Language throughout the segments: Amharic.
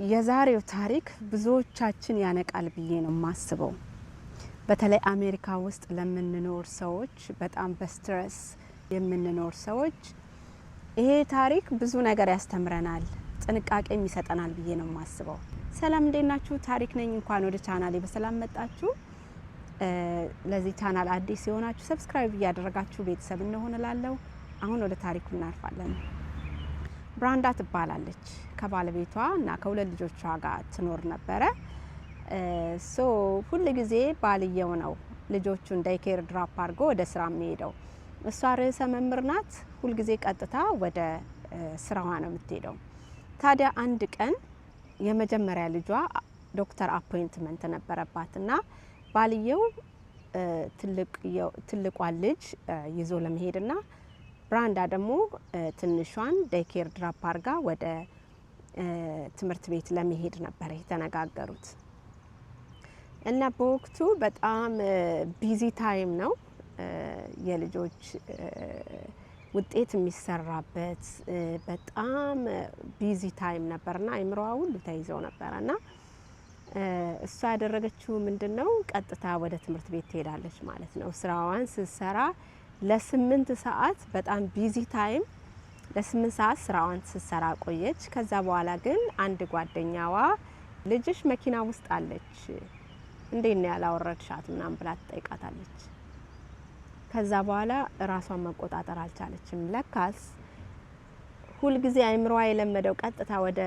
የዛሬው ታሪክ ብዙዎቻችን ያነቃል ብዬ ነው ማስበው። በተለይ አሜሪካ ውስጥ ለምንኖር ሰዎች በጣም በስትረስ የምንኖር ሰዎች ይሄ ታሪክ ብዙ ነገር ያስተምረናል፣ ጥንቃቄም ይሰጠናል ብዬ ነው ማስበው። ሰላም እንዴት ናችሁ? ታሪክ ነኝ። እንኳን ወደ ቻናሌ በሰላም መጣችሁ። ለዚህ ቻናል አዲስ የሆናችሁ ሰብስክራይብ እያደረጋችሁ ቤተሰብ እንሆንላለሁ። አሁን ወደ ታሪኩ እናልፋለን። ብራንዳ ትባላለች። ከባለቤቷ እና ከሁለት ልጆቿ ጋር ትኖር ነበረ። ሁሉ ጊዜ ባልየው ነው ልጆቹን ዴይኬር ድራፕ አድርጎ ወደ ስራ የሚሄደው። እሷ ርዕሰ መምህር ናት። ሁሉ ጊዜ ቀጥታ ወደ ስራዋ ነው የምትሄደው። ታዲያ አንድ ቀን የመጀመሪያ ልጇ ዶክተር አፖይንትመንት ነበረባትና ባልየው ትልቋን ልጅ ይዞ ለመሄድና ብራንዳ ደግሞ ትንሿን ዴይኬር ድራፕ አድርጋ ወደ ትምህርት ቤት ለመሄድ ነበር የተነጋገሩት። እና በወቅቱ በጣም ቢዚ ታይም ነው። የልጆች ውጤት የሚሰራበት በጣም ቢዚ ታይም ነበርና አይምሮዋ ሁሉ ተይዘው ነበርና እሷ ያደረገችው ምንድነው? ቀጥታ ወደ ትምህርት ቤት ትሄዳለች ማለት ነው። ስራዋን ስትሰራ ለ8 ሰዓት በጣም ቢዚ ታይም ለ8 ሰዓት ስራዋን ስትሰራ ቆየች። ከዛ በኋላ ግን አንድ ጓደኛዋ ልጅሽ መኪና ውስጥ አለች እንዴት ነው ያላወረድሻት ምናምን ብላ ትጠይቃታለች። ከዛ በኋላ ራሷን መቆጣጠር አልቻለችም። ለካስ ሁሉ ጊዜ አይምሮዋ የለመደው ቀጥታ ወደ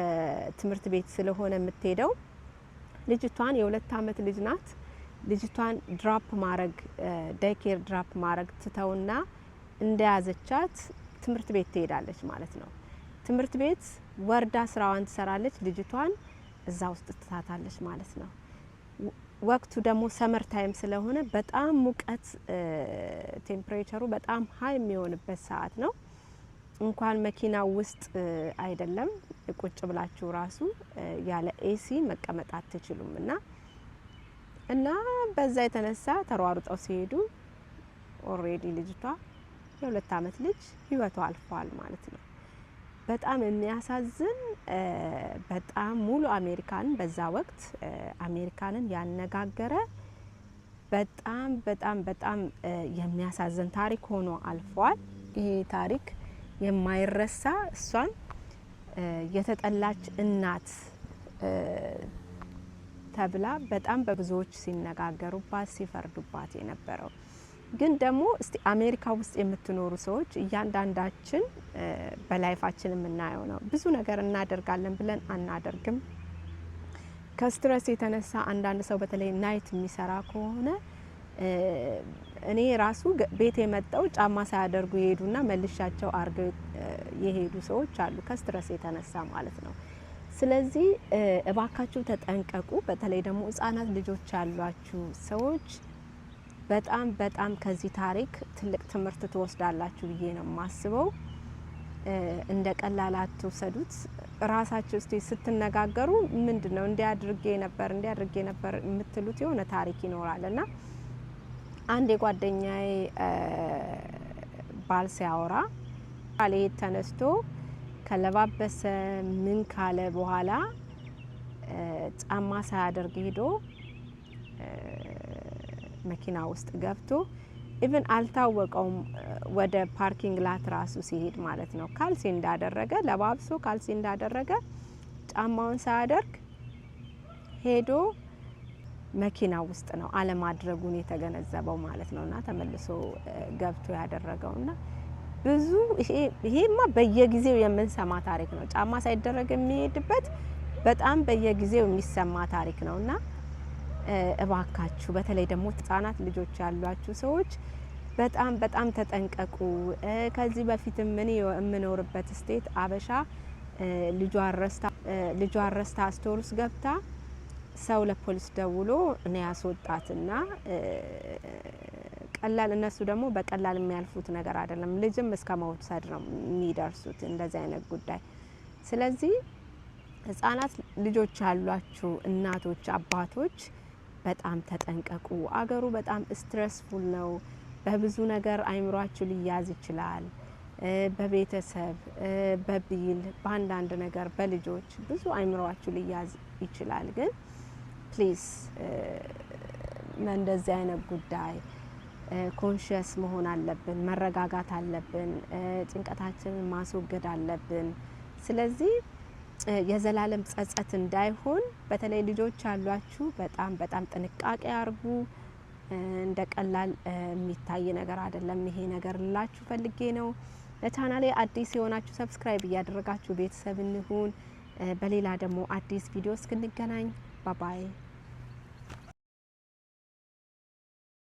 ትምህርት ቤት ስለሆነ የምትሄደው ልጅቷን የ2 አመት ልጅ ናት። ልጅቷን ድራፕ ማድረግ ዴይኬር ድራፕ ማድረግ ትተውና እንደያዘቻት ትምህርት ቤት ትሄዳለች ማለት ነው። ትምህርት ቤት ወርዳ ስራዋን ትሰራለች። ልጅቷን እዛ ውስጥ ትታታለች ማለት ነው። ወቅቱ ደግሞ ሰመር ታይም ስለሆነ በጣም ሙቀት ቴምፕሬቸሩ በጣም ሀይ የሚሆንበት ሰዓት ነው። እንኳን መኪና ውስጥ አይደለም ቁጭ ብላችሁ ራሱ ያለ ኤሲ መቀመጥ አትችሉም። እና በዛ የተነሳ ተሯሩጠው ሲሄዱ ኦሬዲ ልጅቷ የ2 አመት ልጅ ህይወቷ አልፏል ማለት ነው። በጣም የሚያሳዝን በጣም ሙሉ አሜሪካን በዛ ወቅት አሜሪካንን ያነጋገረ በጣም በጣም በጣም የሚያሳዝን ታሪክ ሆኖ አልፏል። ይሄ ታሪክ የማይረሳ እሷን የተጠላች እናት ተብላ በጣም በብዙዎች ሲነጋገሩባት ሲፈርዱባት የነበረው ግን ደግሞ እስቲ አሜሪካ ውስጥ የምትኖሩ ሰዎች እያንዳንዳችን በላይፋችን የምናየው ነው። ብዙ ነገር እናደርጋለን ብለን አናደርግም። ከስትረስ የተነሳ አንዳንድ ሰው በተለይ ናይት የሚሰራ ከሆነ እኔ ራሱ ቤት የመጣው ጫማ ሳያደርጉ ይሄዱና መልሻቸው አርገው የሄዱ ሰዎች አሉ ከስትረስ የተነሳ ማለት ነው። ስለዚህ እባካችሁ ተጠንቀቁ። በተለይ ደግሞ ህጻናት ልጆች ያሏችሁ ሰዎች በጣም በጣም ከዚህ ታሪክ ትልቅ ትምህርት ትወስዳላችሁ ብዬ ነው ማስበው። እንደ ቀላል አትውሰዱት። ራሳችሁ እስቲ ስትነጋገሩ ምንድነው እንዲያድርጌ ነበር የምትሉት የሆነ ታሪክ ይኖራልና አንድ የጓደኛዬ ባል ሲያወራ ሌሊት ተነስቶ ከለባበሰ ምን ካለ በኋላ ጫማ ሳያደርግ ሄዶ መኪና ውስጥ ገብቶ ኢቭን አልታወቀውም ወደ ፓርኪንግ ላት ራሱ ሲሄድ ማለት ነው። ካልሲ እንዳደረገ ለባብሶ ካልሲ እንዳደረገ ጫማውን ሳያደርግ ሄዶ መኪና ውስጥ ነው አለማድረጉን የተገነዘበው ማለት ነውና ተመልሶ ገብቶ ያደረገውና ብዙ ይሄማ በየጊዜው የምንሰማ ታሪክ ነው። ጫማ ሳይደረግ የሚሄድበት በጣም በየጊዜው የሚሰማ ታሪክ ነውና እባካችሁ በተለይ ደግሞ ህጻናት ልጆች ያሏችሁ ሰዎች በጣም በጣም ተጠንቀቁ። ከዚህ በፊትም ምን የምኖርበት ስቴት አበሻ ልጇ ረስታ ስቶር ውስጥ ገብታ ሰው ለፖሊስ ደውሎ እኔ ያስወጣትና ቀላል እነሱ ደግሞ በቀላል የሚያልፉት ነገር አይደለም። ልጅም እስከ መውሰድ ነው የሚደርሱት እንደዚህ አይነት ጉዳይ። ስለዚህ ህጻናት ልጆች ያሏችሁ እናቶች አባቶች በጣም ተጠንቀቁ። አገሩ በጣም ስትረስፉል ነው። በብዙ ነገር አይምሯችሁ ሊያዝ ይችላል። በቤተሰብ በቢል በአንዳንድ ነገር በልጆች ብዙ አይምሯችሁ ሊያዝ ይችላል። ግን ፕሊዝ እንደዚህ አይነት ጉዳይ ኮንሽየስ መሆን አለብን፣ መረጋጋት አለብን፣ ጭንቀታችንን ማስወገድ አለብን። ስለዚህ የዘላለም ጸጸት እንዳይሆን በተለይ ልጆች ያሏችሁ በጣም ጥንቃቄ አርጉ። እንደ ቀላል የሚታይ ነገር አይደለም ይሄ ነገር ልላችሁ ፈልጌ ነው። ለቻናሌ አዲስ የሆናችሁ ሰብስክራይብ እያደረጋችሁ ቤተሰብ እንሁን። በሌላ ደግሞ አዲስ ቪዲዮ እስክንገናኝ ባባይ